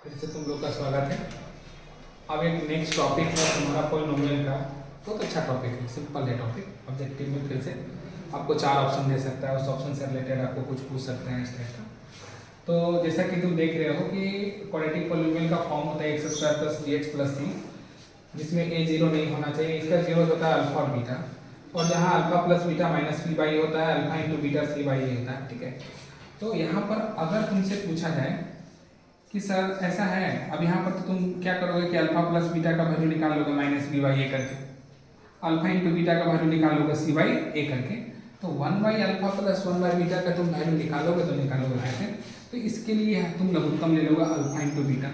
फिर से तुम लोग का स्वागत है। अब एक नेक्स्ट टॉपिक है तुम्हारा पॉलिनोमियल का। बहुत अच्छा टॉपिक है, सिंपल है टॉपिक। ऑब्जेक्टिव में फिर से आपको 4 ऑप्शन दे सकता है, उस ऑप्शन से रिलेटेड आपको कुछ पूछ सकते हैं इस टाइप का। तो जैसा कि तुम देख रहे हो कि क्वाड्रेटिक पॉलिनोमियल का फॉर्म होता है x square plus b x plus c, जिसमें ए जीरो नहीं होना चाहिए। इसका जीरो होता है अल्फा और बीटा, और जहाँ alpha plus beta minus P by होता है, alpha into beta C by होता है। ठीक है, तो यहाँ पर अगर तुमसे पूछा जाए कि सर ऐसा है, अब यहाँ पर तो तुम क्या करोगे कि अल्फा प्लस बीटा का वैल्यू निकाल लोगे माइनस बी बाई ए करके, अल्फा इंटू बीटा का वैल्यू निकालोगे सी बाई ए करके। तो 1 by alpha plus 1 by beta का तुम वैल्यू निकालोगे तो निकालोगे कैसे? तो इसके लिए तुम लघुत्तम ले लोगे अल्फा इंटू बीटा।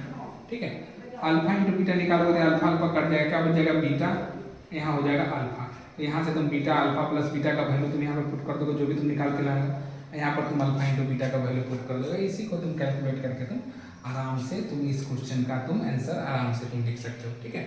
ठीक है, अल्फा इंटू बीटा निकालोगे तो अल्फा अल्फा कट जाएगा, क्या बच जाएगा बीटा, यहाँ हो जाएगा अल्फा। तो यहाँ से तुम बीटा अल्फा प्लस बीटा का वैल्यू तुम यहाँ पर पुट कर दोगे, जो भी तुम निकाल के लाएगा यहाँ पर तुम अल्फा इंटू बीटा का वैल्यू पुट कर दोगे। इसी को तुम कैलकुलेट करके तुम आराम से तुम इस क्वेश्चन का तुम आंसर आराम से तुम लिख सकते हो। ठीक है,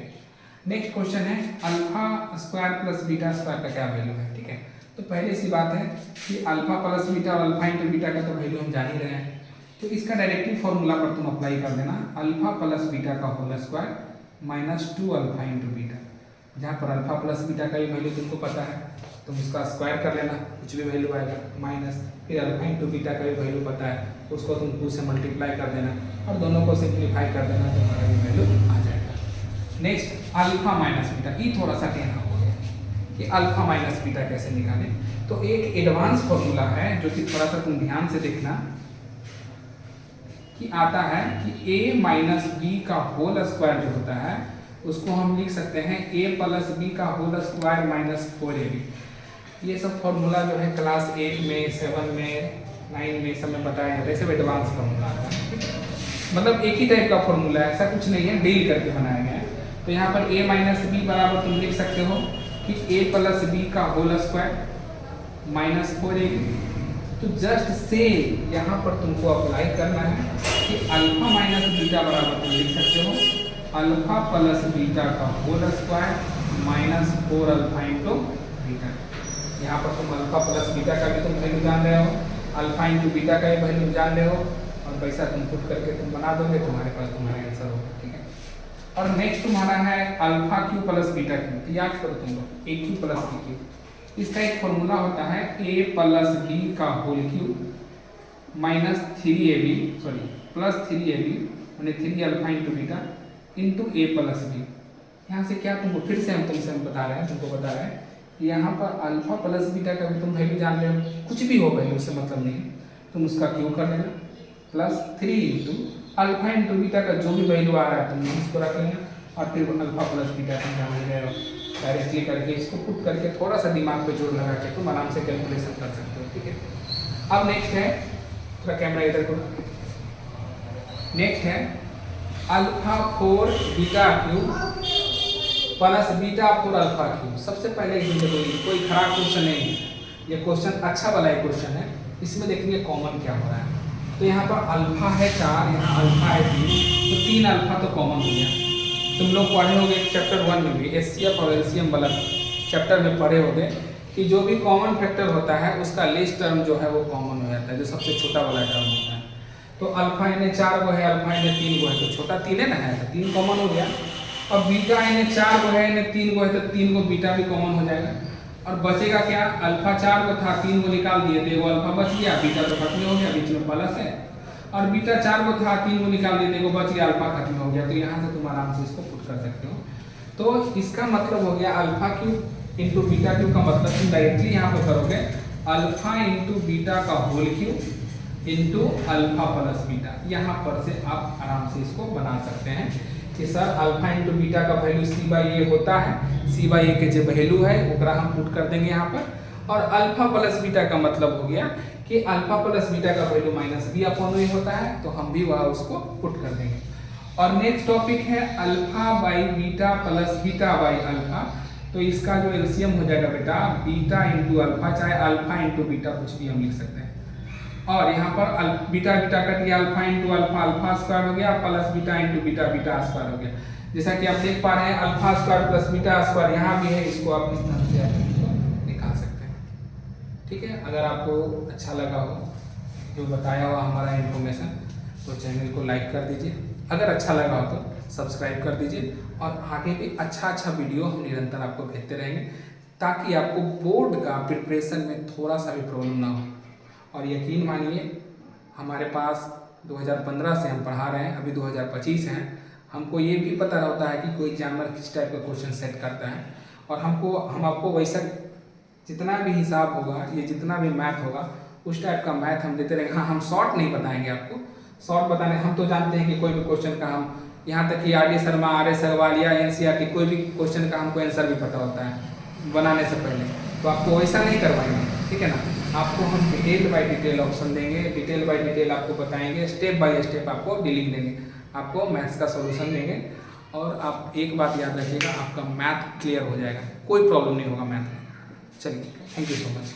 नेक्स्ट क्वेश्चन है alpha square plus beta square का क्या वैल्यू है। ठीक है, तो पहले सी बात है कि अल्फा प्लस बीटा और अल्फा इंटू बीटा का तो वैल्यू हम जान ही रहे हैं, तो इसका डायरेक्टली फॉर्मूला पर तुम अप्लाई कर देना, अल्फा प्लस बीटा का whole square minus 2 alpha into beta. जहाँ पर अल्फा प्लस बीटा का ही वैल्यू तुमको पता है, तुम उसका स्क्वायर कर लेना, कुछ भी वैल्यू आएगा, माइनस फिर अल्फा इंटू बीटा का भी वैल्यू पता है, उसको तुम 2 से मल्टीप्लाई कर देना और दोनों को सिंप्लीफाई कर देना, तो हमारा ये वैल्यू आ जाएगा। नेक्स्ट अल्फा माइनस बीटा, ये थोड़ा सा टेढ़ा हो गया कि अल्फा माइनस बीटा कैसे निकालें। तो एक एडवांस फॉर्मूला है जो कि थोड़ा सा तुम ध्यान से देखना कि आता है कि a माइनस बी का होल स्क्वायर जो होता है उसको हम लिख सकते हैं a प्लस बी का होल स्क्वायर माइनस 4ab। ये सब फॉर्मूला जो है क्लास 8 में 7 में 9 में सब में बताया जाता है, सब एडवांस फॉर्मूला आता है। मतलब एक ही टाइप का फॉर्मूला है, ऐसा कुछ नहीं है, डील करके बनाया गया है। तो यहाँ पर a माइनस बी बराबर तुम लिख सकते हो कि a प्लस बी का होल स्क्वायर माइनस 4ab। तो जस्ट से यहाँ पर तुमको अप्लाई करना है कि अल्फा माइनस बीटा बराबर तुम लिख सकते हो अल्फा प्लस बीटा का whole square minus 4 alpha into beta. यहाँ पर तुम अल्फा प्लस बीटा का भी तुम वैल्यू जान रहे हो, अल्फा इंटू बीटा का भी वैल्यू जान रहे हो, और पैसा तुम पुट करके तुम बना दोगे, तुम्हारे पास तुम्हारा आंसर होगा। ठीक है, और नेक्स्ट तुम्हारा है alpha cube plus beta cube. तो याद करो तुम लोग A cube plus B cube, इसका एक फॉर्मूला होता है a प्लस बी का whole cube minus 3ab sorry plus 3ab यानी 3 alpha into beta into a plus B. यहाँ से क्या तुमको फिर से हम तुमसे बता रहे हैं, तुमको बता रहे हैं कि यहाँ पर अल्फा प्लस बीटा का भी तुम वैल्यू जान रहे हो, कुछ भी हो वैल्यू से मतलब नहीं, तुम उसका क्यू कर लेना plus 3 into alpha into beta का जो भी वैल्यू आ रहा है तुम इसको रख लेना, और फिर अल्फा प्लस बीटा तुम जान रहे हो, डायरेक्टली करके इसको पुट करके थोड़ा सा दिमाग पे जोर लगा के तुम आराम से कैलकुलेशन कर सकते हो। ठीक है, अब नेक्स्ट है, थोड़ा कैमरा इधर को, नेक्स्ट है alpha 4 beta cube plus beta 4 alpha cube. सबसे पहले ये देखो, कोई खराब क्वेश्चन नहीं है, ये क्वेश्चन अच्छा वाला एक क्वेश्चन है। इसमें देखेंगे कॉमन क्या हो रहा है। तो यहाँ पर अल्फा है 4, यहाँ अल्फा है 3, तो 3 अल्फा तो कॉमन हो गया। तुम लोग पढ़े होंगे चैप्टर 1 में भी, एचसीएफ और एलसीएम वाला चैप्टर में पढ़े होंगे कि जो भी कॉमन फैक्टर होता है उसका लेस टर्म जो है वो कॉमन हो जाता है, जो सबसे छोटा वाला टर्म होता है। तो अल्फा इन्हें 4 को है, अल्फा इन्हें 3 को है, तो छोटा 3 है ना, है तो 3 कॉमन हो गया। और बीटा इन्हें 4 को है, इन्हें 3 को है, तो 3 को बीटा भी कॉमन हो जाएगा। और बचेगा क्या, अल्फा 4 को था, 3 को निकाल दिए तो एगो अल्फा बच गया, बीटा तो खत्म हो गया, बीच में प्लस है। और बीटा 4 को था, 3 को निकाल दिए तो बच गया, अल्फा खत्म हो गया। तो यहाँ से तुम आराम से इसको पुट कर सकते हो। तो इसका मतलब हो गया alpha cube into beta cube का मतलब तुम डायरेक्टली यहाँ पर करोगे अल्फा इंटू बीटा का whole cube into alpha plus beta. यहाँ पर से आप आराम से इसको बना सकते हैं कि सर अल्फा इंटू बीटा का वैल्यू सी बाई ए होता है, सी बाई ए के जो वैल्यू है ओकरा हम पुट कर देंगे यहाँ पर। और अल्फा प्लस बीटा का मतलब हो गया कि अल्फा प्लस बीटा का वैल्यू माइनस बी अपॉन ए होता है, तो हम भी वह उसको पुट कर देंगे। और नेक्स्ट टॉपिक है alpha by beta plus beta by alpha. तो इसका जो एलसीएम हो जाएगा बेटा बीटा इंटू अल्फा, चाहे अल्फा इंटू बीटा कुछ भी हम लिख सकते हैं। और यहाँ पर बीटा बीटा कट गया, alpha into alpha alpha square हो गया, plus beta into beta beta square हो गया। जैसा कि आप देख पा रहे हैं alpha square plus beta square यहाँ भी है, इसको आप इस तरह से आप निकाल सकते हैं। ठीक है, अगर आपको अच्छा लगा हो जो बताया हुआ हमारा इन्फॉर्मेशन तो चैनल को लाइक कर दीजिए। अगर अच्छा लगा हो तो सब्सक्राइब कर दीजिए और आगे भी अच्छा वीडियो हम निरंतर आपको भेजते रहेंगे ताकि आपको बोर्ड का प्रिपरेशन में थोड़ा सा भी प्रॉब्लम ना हो। और यकीन मानिए हमारे पास 2015 से हम पढ़ा रहे हैं, अभी 2025 हैं, हमको ये भी पता होता है कि कोई एग्जामिनर किस टाइप का क्वेश्चन सेट करता है और हम आपको वैसा जितना भी हिसाब होगा, ये जितना भी मैथ होगा उस टाइप का मैथ हम देते रहेंगे। हाँ, हम शॉर्ट नहीं बताएंगे आपको, शॉर्ट बताने हम तो जानते हैं कि कोई भी क्वेश्चन का हम यहाँ तक कि RD शर्मा, RS अग्रवाल या NCERT कोई भी क्वेश्चन का हमको आंसर भी पता होता है बनाने से पहले, तो आपको वैसा नहीं करवाएंगे, ठीक है ना। आपको हम डिटेल बाय डिटेल ऑप्शन देंगे, डिटेल बाय डिटेल आपको बताएंगे, स्टेप बाय स्टेप आपको डीलिंग देंगे, आपको मैथ्स का सॉल्यूशन देंगे। और आप एक बात याद रखिएगा, आपका मैथ क्लियर हो जाएगा, कोई प्रॉब्लम नहीं होगा मैथ में। चलिए, थैंक यू सो मच।